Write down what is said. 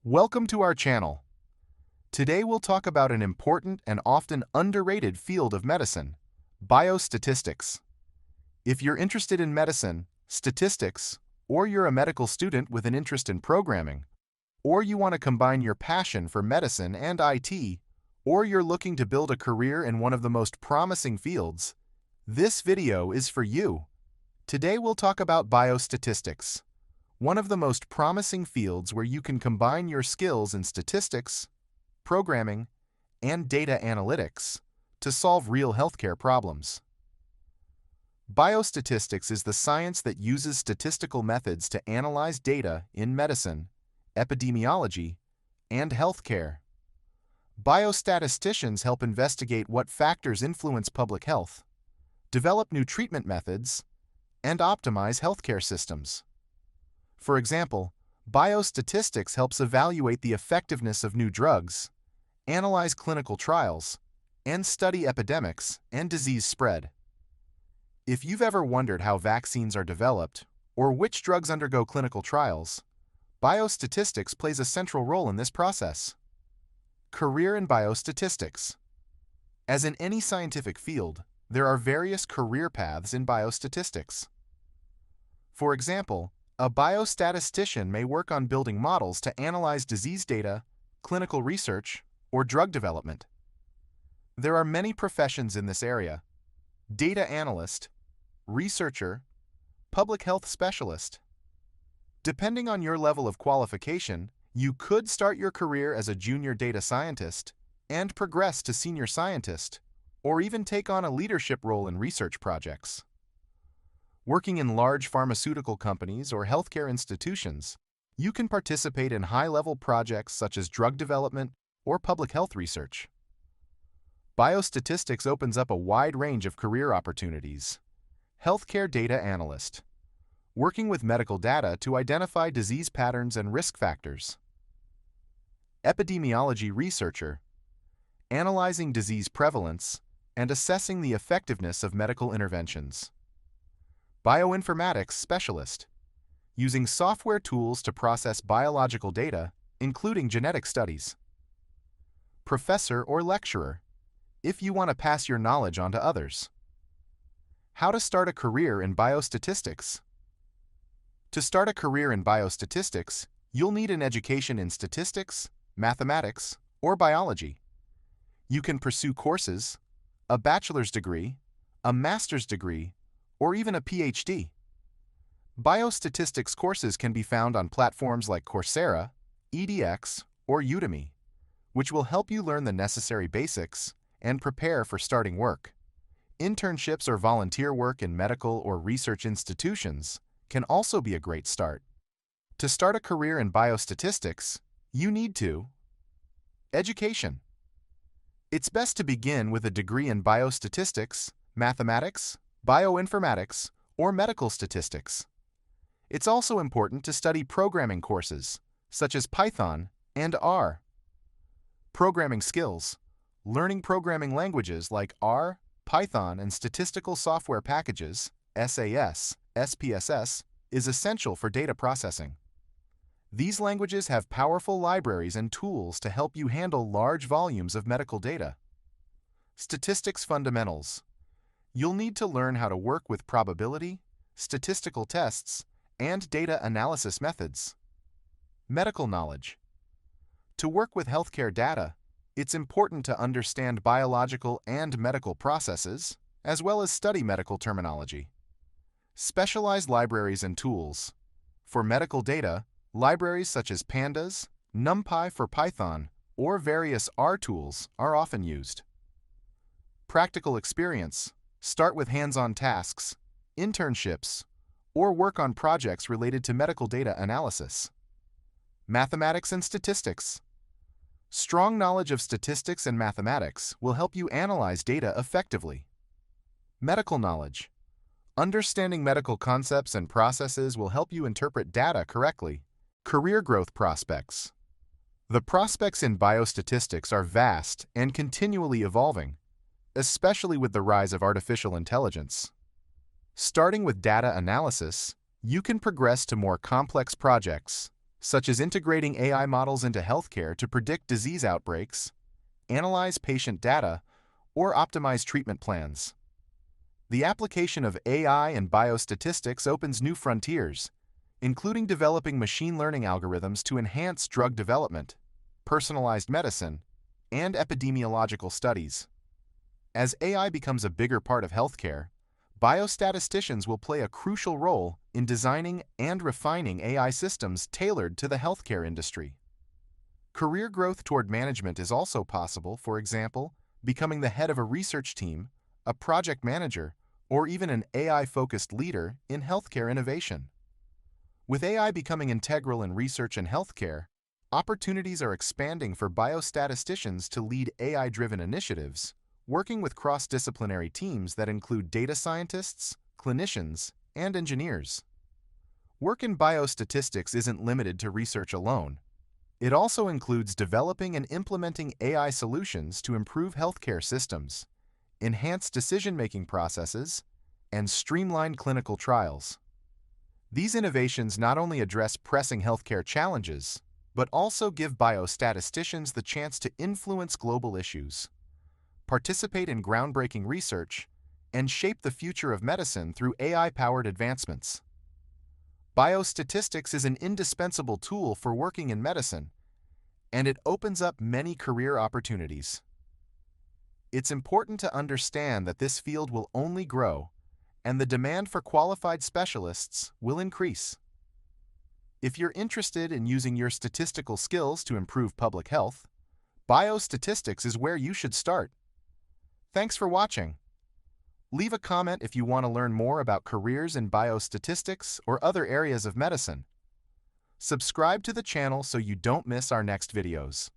Welcome to our channel. Today we'll talk about an important and often underrated field of medicine, biostatistics. If you're interested in medicine, statistics, or you're a medical student with an interest in programming, or you want to combine your passion for medicine and IT, or you're looking to build a career in one of the most promising fields, this video is for you. Today we'll talk about biostatistics, one of the most promising fields where you can combine your skills in statistics, programming, and data analytics to solve real healthcare problems. Biostatistics is the science that uses statistical methods to analyze data in medicine, epidemiology, and healthcare. Biostatisticians help investigate what factors influence public health, develop new treatment methods, and optimize healthcare systems. For example, biostatistics helps evaluate the effectiveness of new drugs, analyze clinical trials, and study epidemics and disease spread. If you've ever wondered how vaccines are developed or which drugs undergo clinical trials, biostatistics plays a central role in this process. Career in biostatistics. As in any scientific field, there are various career paths in biostatistics. For example, a biostatistician may work on building models to analyze disease data, clinical research, or drug development. There are many professions in this area: data analyst, researcher, public health specialist. Depending on your level of qualification, you could start your career as a junior data scientist and progress to senior scientist, or even take on a leadership role in research projects. Working in large pharmaceutical companies or healthcare institutions, you can participate in high-level projects such as drug development or public health research. Biostatistics opens up a wide range of career opportunities. Healthcare data analyst, working with medical data to identify disease patterns and risk factors. Epidemiology researcher, analyzing disease prevalence and assessing the effectiveness of medical interventions. Bioinformatics specialist, using software tools to process biological data, including genetic studies. Professor or lecturer, if you want to pass your knowledge on to others. How to start a career in biostatistics. To start a career in biostatistics, you'll need an education in statistics, mathematics, or biology. You can pursue courses, a bachelor's degree, a master's degree, or even a PhD. Biostatistics courses can be found on platforms like Coursera, edX, or Udemy, which will help you learn the necessary basics and prepare for starting work. Internships or volunteer work in medical or research institutions can also be a great start. To start a career in biostatistics, you need to: education. It's best to begin with a degree in biostatistics, mathematics, bioinformatics, or medical statistics. It's also important to study programming courses, such as Python and R. Programming skills. Learning programming languages like R, Python, and statistical software packages, SAS, SPSS, is essential for data processing. These languages have powerful libraries and tools to help you handle large volumes of medical data. Statistics fundamentals. You'll need to learn how to work with probability, statistical tests, and data analysis methods. Medical knowledge. To work with healthcare data, it's important to understand biological and medical processes, as well as study medical terminology. Specialized libraries and tools. For medical data, libraries such as Pandas, NumPy for Python, or various R tools are often used. Practical experience. Start with hands-on tasks, internships, or work on projects related to medical data analysis. Mathematics and statistics. Strong knowledge of statistics and mathematics will help you analyze data effectively. Medical knowledge. Understanding medical concepts and processes will help you interpret data correctly. Career growth prospects. The prospects in biostatistics are vast and continually evolving, especially with the rise of artificial intelligence. Starting with data analysis, you can progress to more complex projects, such as integrating AI models into healthcare to predict disease outbreaks, analyze patient data, or optimize treatment plans. The application of AI and biostatistics opens new frontiers, including developing machine learning algorithms to enhance drug development, personalized medicine, and epidemiological studies. As AI becomes a bigger part of healthcare, biostatisticians will play a crucial role in designing and refining AI systems tailored to the healthcare industry. Career growth toward management is also possible, for example, becoming the head of a research team, a project manager, or even an AI-focused leader in healthcare innovation. With AI becoming integral in research and healthcare, opportunities are expanding for biostatisticians to lead AI-driven initiatives, working with cross-disciplinary teams that include data scientists, clinicians, and engineers. Work in biostatistics isn't limited to research alone. It also includes developing and implementing AI solutions to improve healthcare systems, enhance decision-making processes, and streamline clinical trials. These innovations not only address pressing healthcare challenges, but also give biostatisticians the chance to influence global issues, participate in groundbreaking research, and shape the future of medicine through AI-powered advancements. Biostatistics is an indispensable tool for working in medicine, and it opens up many career opportunities. It's important to understand that this field will only grow, and the demand for qualified specialists will increase. If you're interested in using your statistical skills to improve public health, biostatistics is where you should start. Thanks for watching. Leave a comment if you want to learn more about careers in biostatistics or other areas of medicine. Subscribe to the channel so you don't miss our next videos.